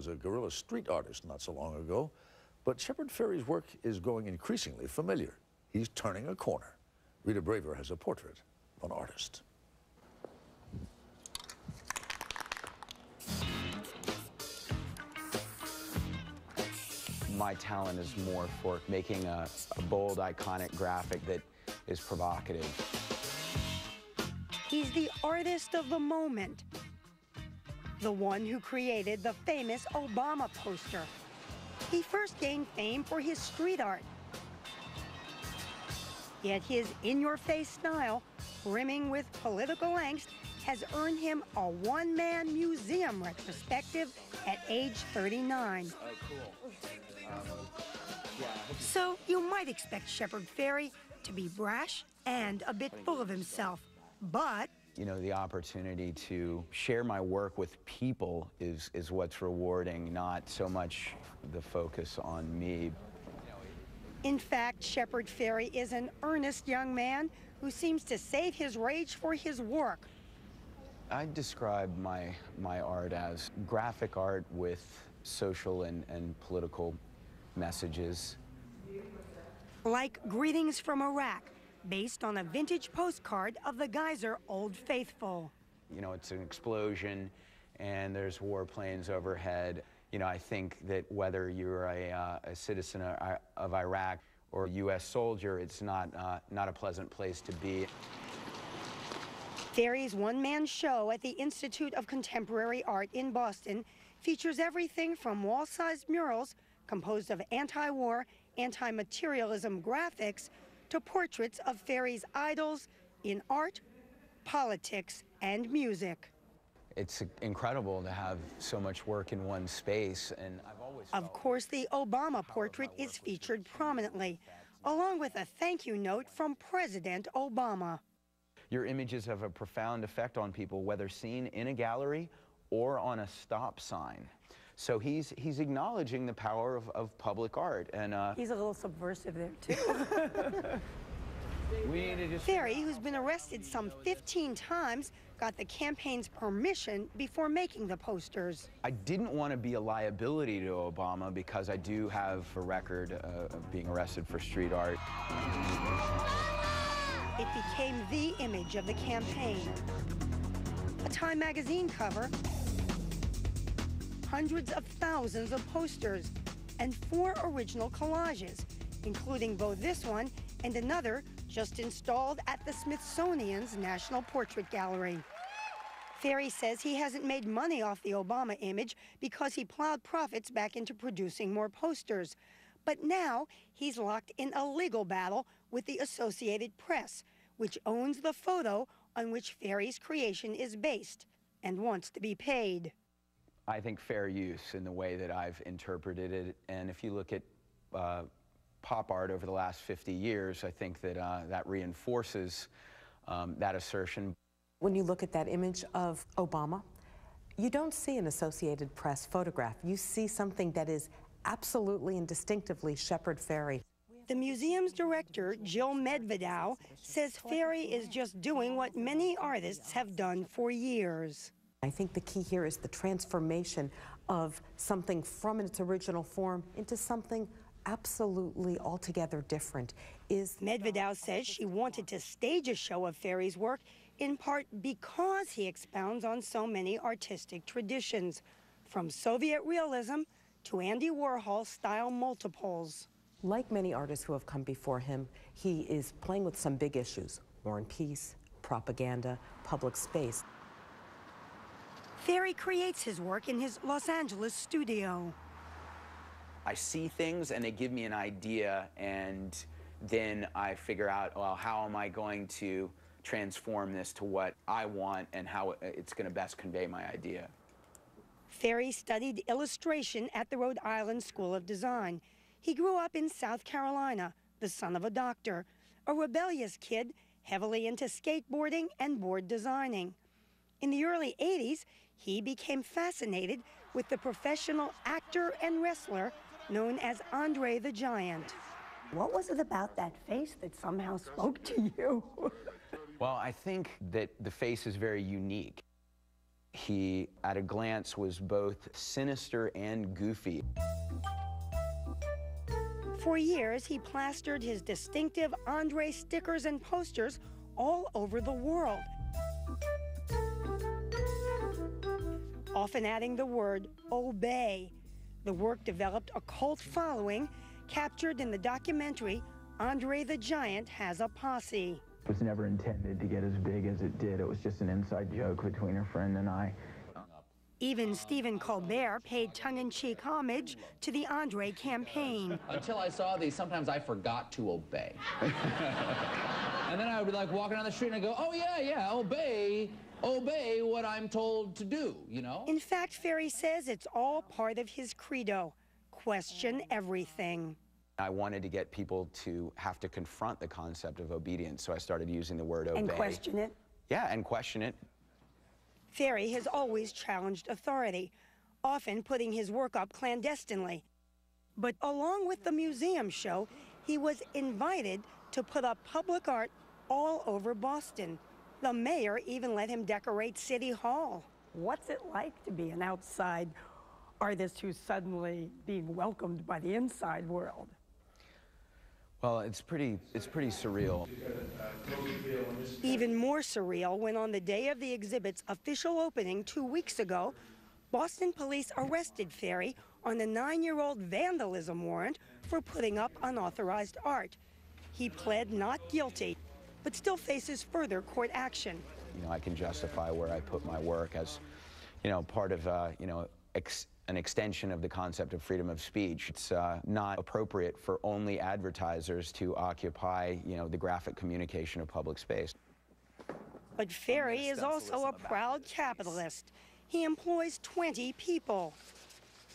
was a guerrilla street artist not so long ago, but Shepard Ferry's work is going increasingly familiar. He's turning a corner. Rita Braver has a portrait of an artist. My talent is more for making a bold, iconic graphic that is provocative. He's the artist of the moment, the one who created the famous Obama poster. He first gained fame for his street art. Yet his in-your-face style, brimming with political angst, has earned him a one-man museum retrospective at age 39. Oh, cool. So you might expect Shepard Ferry to be brash and a bit full of himself, but you know, the opportunity to share my work with people is what's rewarding, not so much the focus on me. In fact, Shepard Ferry is an earnest young man who seems to save his rage for his work. I describe my art as graphic art with social and political messages. Like Greetings from Iraq, based on a vintage postcard of the geyser Old Faithful. You know, it's an explosion and there's warplanes overhead. You know, I think that whether you're a citizen of Iraq or a U.S. soldier, it's not a pleasant place to be. Ferry's one-man show at the Institute of Contemporary Art in Boston features everything from wall-sized murals composed of anti-war, anti-materialism graphics to portraits of Ferry's idols in art, politics, and music. It's incredible to have so much work in one space, and I've always Of course, the Obama portrait is featured prominently, along with a thank you note from President Obama. Your images have a profound effect on people, whether seen in a gallery or on a stop sign. So he's acknowledging the power of public art, and he's a little subversive there too. Ferry, who's been arrested some 15 times, got the campaign's permission before making the posters. I didn't want to be a liability to Obama because I do have a record of being arrested for street art. It became the image of the campaign. A Time magazine cover, hundreds of thousands of posters, and 4 original collages, including both this one and another just installed at the Smithsonian's National Portrait Gallery. Ferry says he hasn't made money off the Obama image because he plowed profits back into producing more posters. But now he's locked in a legal battle with the Associated Press, which owns the photo on which Ferry's creation is based and wants to be paid. I think fair use in the way that I've interpreted it, and if you look at pop art over the last 50 years, I think that that reinforces that assertion. When you look at that image of Obama, you don't see an Associated Press photograph. You see something that is absolutely and distinctively Shepard Ferry. The museum's director, Jill Medvedow, says Ferry is just doing what many artists have done for years. I think the key here is the transformation of something from its original form into something absolutely altogether different. Medvedow says she wanted to stage a show of Ferry's work in part because he expounds on so many artistic traditions, from Soviet realism to Andy Warhol-style multiples. Like many artists who have come before him, he is playing with some big issues: war and peace, propaganda, public space. Ferry creates his work in his Los Angeles studio. I see things and they give me an idea, and then I figure out, well, how am I going to transform this to what I want and how it's going to best convey my idea. Ferry studied illustration at the Rhode Island School of Design. He grew up in South Carolina, the son of a doctor, a rebellious kid heavily into skateboarding and board designing. In the early 80s, he became fascinated with the professional actor and wrestler known as Andre the Giant. What was it about that face that somehow spoke to you? Well, I think that the face is very unique. He, at a glance, was both sinister and goofy. For years, he plastered his distinctive Andre stickers and posters all over the world, often adding the word obey. The work developed a cult following, captured in the documentary Andre the Giant Has a Posse. It was never intended to get as big as it did. It was just an inside joke between her friend and I. Even Stephen Colbert paid tongue-in-cheek homage to the Andre campaign. Until I saw these, sometimes I forgot to obey. And then I would be like walking down the street and I go, oh yeah, obey what I'm told to do, you know? In fact, Ferry says it's all part of his credo: question everything. I wanted to get people to have to confront the concept of obedience, so I started using the word obey. And question it? Yeah, and question it. Ferry has always challenged authority, often putting his work up clandestinely. But along with the museum show, he was invited to put up public art all over Boston. The mayor even let him decorate City Hall. What's it like to be an outside artist who's suddenly being welcomed by the inside world? Well, it's pretty surreal. Even more surreal when on the day of the exhibit's official opening 2 weeks ago, Boston police arrested Ferry on a 9-year-old vandalism warrant for putting up unauthorized art. He pled not guilty, but still faces further court action. You know, I can justify where I put my work as, you know, part of, an extension of the concept of freedom of speech. It's not appropriate for only advertisers to occupy, you know, the graphic communication of public space. But Ferry is also a proud capitalist. He employs 20 people,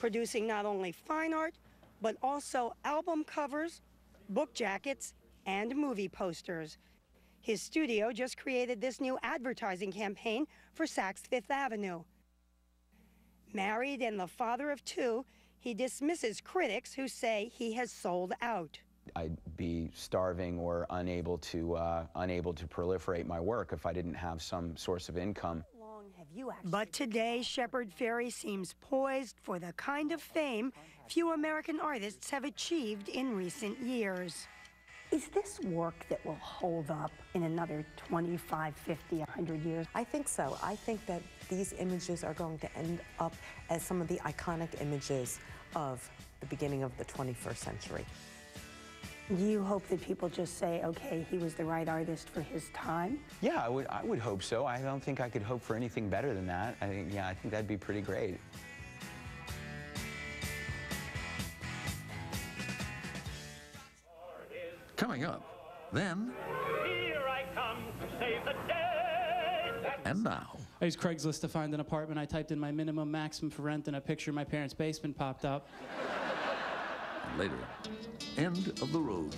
producing not only fine art, but also album covers, book jackets, and movie posters. His studio just created this new advertising campaign for Saks Fifth Avenue. Married and the father of 2, he dismisses critics who say he has sold out. I'd be starving or unable to proliferate my work if I didn't have some source of income. But today, Shepard Ferry seems poised for the kind of fame few American artists have achieved in recent years. Is this work that will hold up in another 25, 50, 100 years? I think so. I think that these images are going to end up as some of the iconic images of the beginning of the 21st century. Do you hope that people just say, okay, he was the right artist for his time? Yeah, I would hope so. I don't think I could hope for anything better than that. I think that'd be pretty great. Coming up, then Here I come to save the day. and now. I used Craigslist to find an apartment. I typed in my minimum, maximum for rent, and a picture of my parents' basement popped up. And later, end of the road.